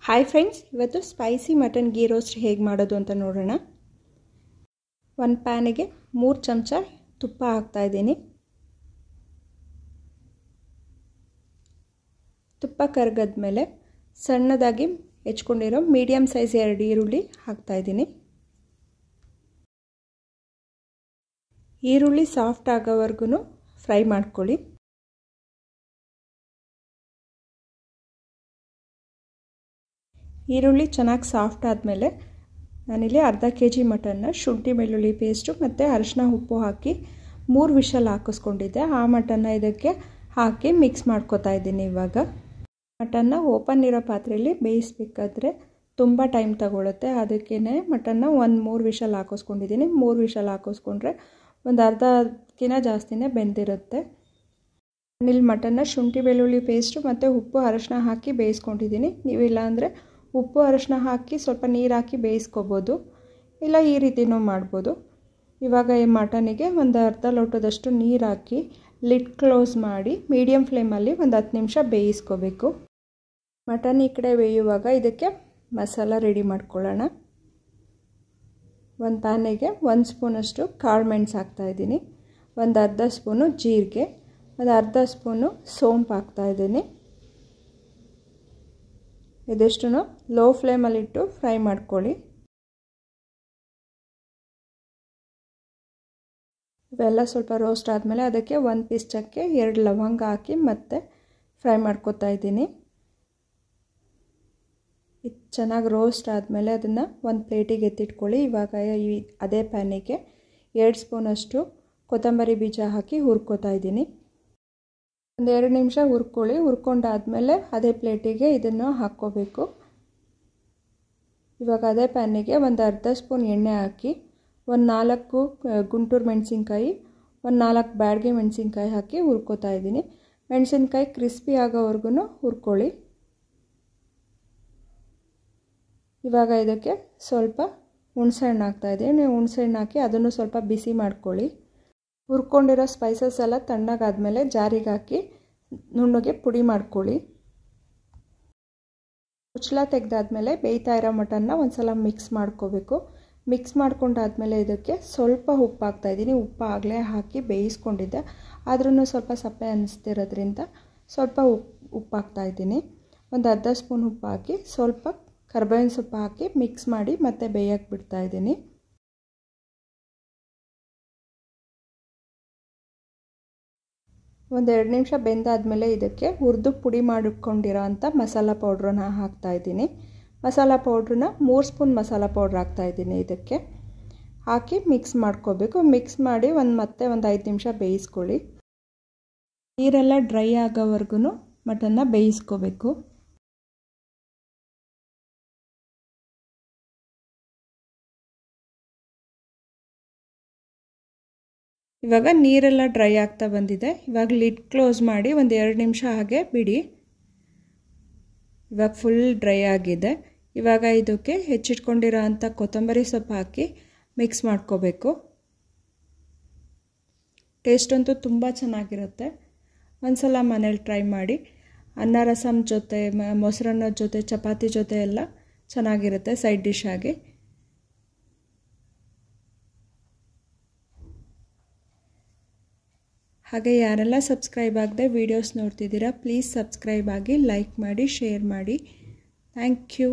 Hi friends, ಇವತ್ತು spicy mutton ghee roast ಹೇಗೆ ಮಾಡೋದು ಅಂತ ನೋಡೋಣ. ಒಂದು ಪ್ಯಾನಿಗೆ 3 ಚಮಚ ತುಪ್ಪ ಹಾಕ್ತಾ ಇದ್ದೀನಿ. ತುಪ್ಪ ಕರಗಿದ್ಮೇಲೆ ಸಣ್ಣದಾಗಿ ಹೆಚ್ಕೊಂಡಿರೋ ಮೀಡಿಯಮ್ ಸೈಜ್ 2 ಈರುಳ್ಳಿ ಹಾಕ್ತಾ ಇದ್ದೀನಿ. ಈರುಳ್ಳಿ ಸಾಫ್ಟ್ ಆಗೋವರೆಗೂ ಫ್ರೈ ಮಾಡ್ಕೊಳ್ಳಿ. ಈರುಳ್ಳಿ ಚೆನ್ನಾಗಿ ಸಾಫ್ಟ್ ಆದಮೇಲೆ ನಾನಿಲ್ಲಿ ಅರ್ಧ kg ಮಟನ್ನ ಶುಂಠಿ ಬೆಳ್ಳುಳ್ಳಿ ಪೇಸ್ಟು ಮತ್ತು ಅರಿಶಿನ ಉಪ್ಪು ಹಾಕಿ 3 ವಿಷಲ್ ಹಾಕಿಸ್ಕೊಂಡಿದ್ದೆ. ಆ ಮಟನ್ನ ಇದಕ್ಕೆ ಹಾಕಿ ಮಿಕ್ಸ್ ಮಾಡ್ಕೊತಾ ಇದ್ದೀನಿ. ಇವಾಗ ಮಟನ್ನ ಓಪನ್ ಇರೋ ಪಾತ್ರೆಯಲ್ಲಿ ಬೇಯಿಸ್ಬೇಕಾದ್ರೆ ತುಂಬ ಟೈಮ್ ತಗೊಳುತ್ತೆ. ಅದಕ್ಕೇ ಮಟನ್ನ 3 ವಿಷಲ್ ಹಾಕಿಸ್ಕೊಂಡಿದ್ದೀನಿ. 3 ವಿಷಲ್ ಹಾಕಿಸ್ಕೊಂಡ್ರೆ ಒಂದು ಅರ್ಧಕ್ಕಿಂತ ಜಾಸ್ತಿನೇ ಬೆಂದಿರುತ್ತೆ. ನಾನಿಲ್ಲಿ ಮಟನ್ನ ಶುಂಠಿ ಬೆಳ್ಳುಳ್ಳಿ ಪೇಸ್ಟು ಮತ್ತು ಉಪ್ಪು ಅರಿಶಿನ ಹಾಕಿ ಬೇಯಿಸ್ಕೊಂಡಿದ್ದೀನಿ. ನೀವಿಲ್ಲ ಅಂದರೆ ಉಪ್ಪು ಅರಿಶಿನ ಹಾಕಿ ಸ್ವಲ್ಪ ನೀರು ಹಾಕಿ ಬೇಯಿಸ್ಕೋಬೋದು, ಇಲ್ಲ ಈ ರೀತಿಯೂ ಮಾಡ್ಬೋದು. ಇವಾಗ ಈ ಮಟನಿಗೆ ಒಂದು ಅರ್ಧ ಲೋಟದಷ್ಟು ನೀರು ಹಾಕಿ ಲಿಡ್ ಕ್ಲೋಸ್ ಮಾಡಿ ಮೀಡಿಯಮ್ ಫ್ಲೇಮಲ್ಲಿ ಒಂದು 10 ನಿಮಿಷ ಬೇಯಿಸ್ಕೋಬೇಕು. ಮಟನ್ ಈ ಕಡೆ ಬೇಯುವಾಗ ಇದಕ್ಕೆ ಮಸಾಲ ರೆಡಿ ಮಾಡ್ಕೊಳ್ಳೋಣ. ಒಂದು ಪ್ಯಾನಿಗೆ 1 ಸ್ಪೂನಷ್ಟು ಕಾಳು ಮೆಣಸು ಹಾಕ್ತಾಯಿದ್ದೀನಿ, ಒಂದು ಅರ್ಧ ಸ್ಪೂನು ಜೀರಿಗೆ, ಒಂದು ಅರ್ಧ ಸ್ಪೂನು ಸೋಂಪು ಹಾಕ್ತಾಯಿದ್ದೀನಿ. ಇದಿಷ್ಟು ಲೋ ಫ್ಲೇಮಲ್ಲಿಟ್ಟು ಫ್ರೈ ಮಾಡ್ಕೊಳ್ಳಿ. ಇವೆಲ್ಲ ಸ್ವಲ್ಪ ರೋಸ್ಟ್ ಆದಮೇಲೆ ಅದಕ್ಕೆ 1 ಪೀಸ್ ಚಕ್ಕೆ 2 ಲವಂಗ ಹಾಕಿ ಮತ್ತೆ ಫ್ರೈ ಮಾಡ್ಕೊತಾ ಇದ್ದೀನಿ. ಇದು ಚೆನ್ನಾಗಿ ರೋಸ್ಟ್ ಆದಮೇಲೆ ಅದನ್ನು ಒಂದು ಪ್ಲೇಟಿಗೆ ಎತ್ತಿಟ್ಕೊಳ್ಳಿ. ಇವಾಗ ಅದೇ ಪ್ಯಾನಿಗೆ 2 ಸ್ಪೂನಷ್ಟು ಕೊತ್ತಂಬರಿ ಬೀಜ ಹಾಕಿ ಹುರ್ಕೋತಾ ಇದ್ದೀನಿ. ಒಂದು 2 ನಿಮಿಷ ಹುರ್ಕೊಳ್ಳಿ. ಹುರ್ಕೊಂಡಾದಮೇಲೆ ಅದೇ ಪ್ಲೇಟಿಗೆ ಇದನ್ನು ಹಾಕ್ಕೋಬೇಕು. ಇವಾಗ ಅದೇ ಪ್ಯಾನಿಗೆ ಒಂದು ಅರ್ಧ ಸ್ಪೂನ್ ಎಣ್ಣೆ ಹಾಕಿ ಒಂದು 4 ಗುಂಟೂರು ಮೆಣಸಿನ್ಕಾಯಿ, ಒಂದು 4 ಬ್ಯಾಡಗಿ ಮೆಣಸಿನ್ಕಾಯಿ ಹಾಕಿ ಹುರ್ಕೋತಾ ಇದ್ದೀನಿ. ಮೆಣಸಿನ್ಕಾಯಿ ಕ್ರಿಸ್ಪಿ ಆಗೋವರೆಗೂ ಹುರ್ಕೊಳ್ಳಿ. ಇವಾಗ ಇದಕ್ಕೆ ಸ್ವಲ್ಪ ಹುಣಸೆಹಣ್ಣು ಹಾಕ್ತಾಯಿದ್ದೀನಿ. ನೀವು ಹುಣಸೆಹಣ್ಣು ಹಾಕಿ ಅದನ್ನು ಸ್ವಲ್ಪ ಬಿಸಿ ಮಾಡ್ಕೊಳ್ಳಿ. ಹುರ್ಕೊಂಡಿರೋ ಸ್ಪೈಸಸ್ ಎಲ್ಲ ತಣ್ಣಗಾದ್ಮೇಲೆ ಜಾರಿಗೆ ಹಾಕಿ ನುಣ್ಣಗೆ ಪುಡಿ ಮಾಡ್ಕೊಳ್ಳಿ. ಮುಚ್ಚಳ ತೆಗೆದಾದ್ಮೇಲೆ ಬೇಯ್ತಾ ಇರೋ ಮಟನ್ನ ಒಂದು ಸಲ ಮಿಕ್ಸ್ ಮಾಡ್ಕೋಬೇಕು. ಮಿಕ್ಸ್ ಮಾಡ್ಕೊಂಡಾದ್ಮೇಲೆ ಇದಕ್ಕೆ ಸ್ವಲ್ಪ ಉಪ್ಪು ಹಾಕ್ತಾಯಿದ್ದೀನಿ. ಉಪ್ಪು ಆಗಲೇ ಹಾಕಿ ಬೇಯಿಸ್ಕೊಂಡಿದ್ದೆ, ಆದ್ರೂ ಸ್ವಲ್ಪ ಸಪ್ಪೆ ಅನ್ನಿಸ್ತಿರೋದ್ರಿಂದ ಸ್ವಲ್ಪ ಉಪ್ಪು ಹಾಕ್ತಾಯಿದ್ದೀನಿ. ಒಂದು ಅರ್ಧ ಸ್ಪೂನ್ ಉಪ್ಪು ಹಾಕಿ ಸ್ವಲ್ಪ ಕರಿಬೇವಿನ ಸೊಪ್ಪು ಹಾಕಿ ಮಿಕ್ಸ್ ಮಾಡಿ ಮತ್ತೆ ಬೇಯಕ್ಕೆ ಬಿಡ್ತಾಯಿದ್ದೀನಿ. ಒಂದು 2 ನಿಮಿಷ ಬೆಂದಾದಮೇಲೆ ಇದಕ್ಕೆ ಹುರಿದು ಪುಡಿ ಮಾಡಿಕೊಂಡಿರೋ ಅಂಥ ಮಸಾಲ ಪೌಡ್ರನ್ನ ಹಾಕ್ತಾಯಿದ್ದೀನಿ. ಮಸಾಲ ಪೌಡ್ರನ್ನ 3 ಸ್ಪೂನ್ ಮಸಾಲ ಪೌಡ್ರ್ ಹಾಕ್ತಾಯಿದ್ದೀನಿ. ಇದಕ್ಕೆ ಹಾಕಿ ಮಿಕ್ಸ್ ಮಾಡ್ಕೋಬೇಕು. ಮಿಕ್ಸ್ ಮಾಡಿ ಮತ್ತೆ ಒಂದು 5 ನಿಮಿಷ ಬೇಯಿಸ್ಕೊಳ್ಳಿ. ನೀರೆಲ್ಲ ಡ್ರೈ ಆಗೋವರೆಗೂ ಮಟನ್ನ ಬೇಯಿಸ್ಕೋಬೇಕು. ಇವಾಗ ನೀರೆಲ್ಲ ಡ್ರೈ ಆಗ್ತಾ ಬಂದಿದೆ. ಇವಾಗ ಲಿಡ್ ಕ್ಲೋಸ್ ಮಾಡಿ ಒಂದು 2 ನಿಮಿಷ ಹಾಗೆ ಬಿಡಿ. ಇವಾಗ ಫುಲ್ ಡ್ರೈ ಆಗಿದೆ. ಇವಾಗ ಇದಕ್ಕೆ ಹೆಚ್ಚಿಟ್ಕೊಂಡಿರೋ ಅಂಥ ಕೊತ್ತಂಬರಿ ಸೊಪ್ಪು ಹಾಕಿ ಮಿಕ್ಸ್ ಮಾಡ್ಕೋಬೇಕು. ಟೇಸ್ಟ್ ಅಂತೂ ತುಂಬ ಚೆನ್ನಾಗಿರುತ್ತೆ. ಒಂದ್ಸಲ ಮನೇಲಿ ಟ್ರೈ ಮಾಡಿ. ಅನ್ನ ರಸಮ್ ಜೊತೆ, ಮೊಸರನ್ನದ ಜೊತೆ, ಚಪಾತಿ ಜೊತೆ ಎಲ್ಲ ಚೆನ್ನಾಗಿರುತ್ತೆ ಸೈಡ್ ಡಿಶ್ ಆಗಿ. ಹಾಗೆ ಯಾರೆಲ್ಲ ಸಬ್ಸ್ಕ್ರೈಬ್ ಆಗದೆ ವೀಡಿಯೋಸ್ ನೋಡ್ತಿದ್ದೀರಾ, ಪ್ಲೀಸ್ ಸಬ್ಸ್ಕ್ರೈಬ್ ಆಗಿ, ಲೈಕ್ ಮಾಡಿ, ಶೇರ್ ಮಾಡಿ. Thank you.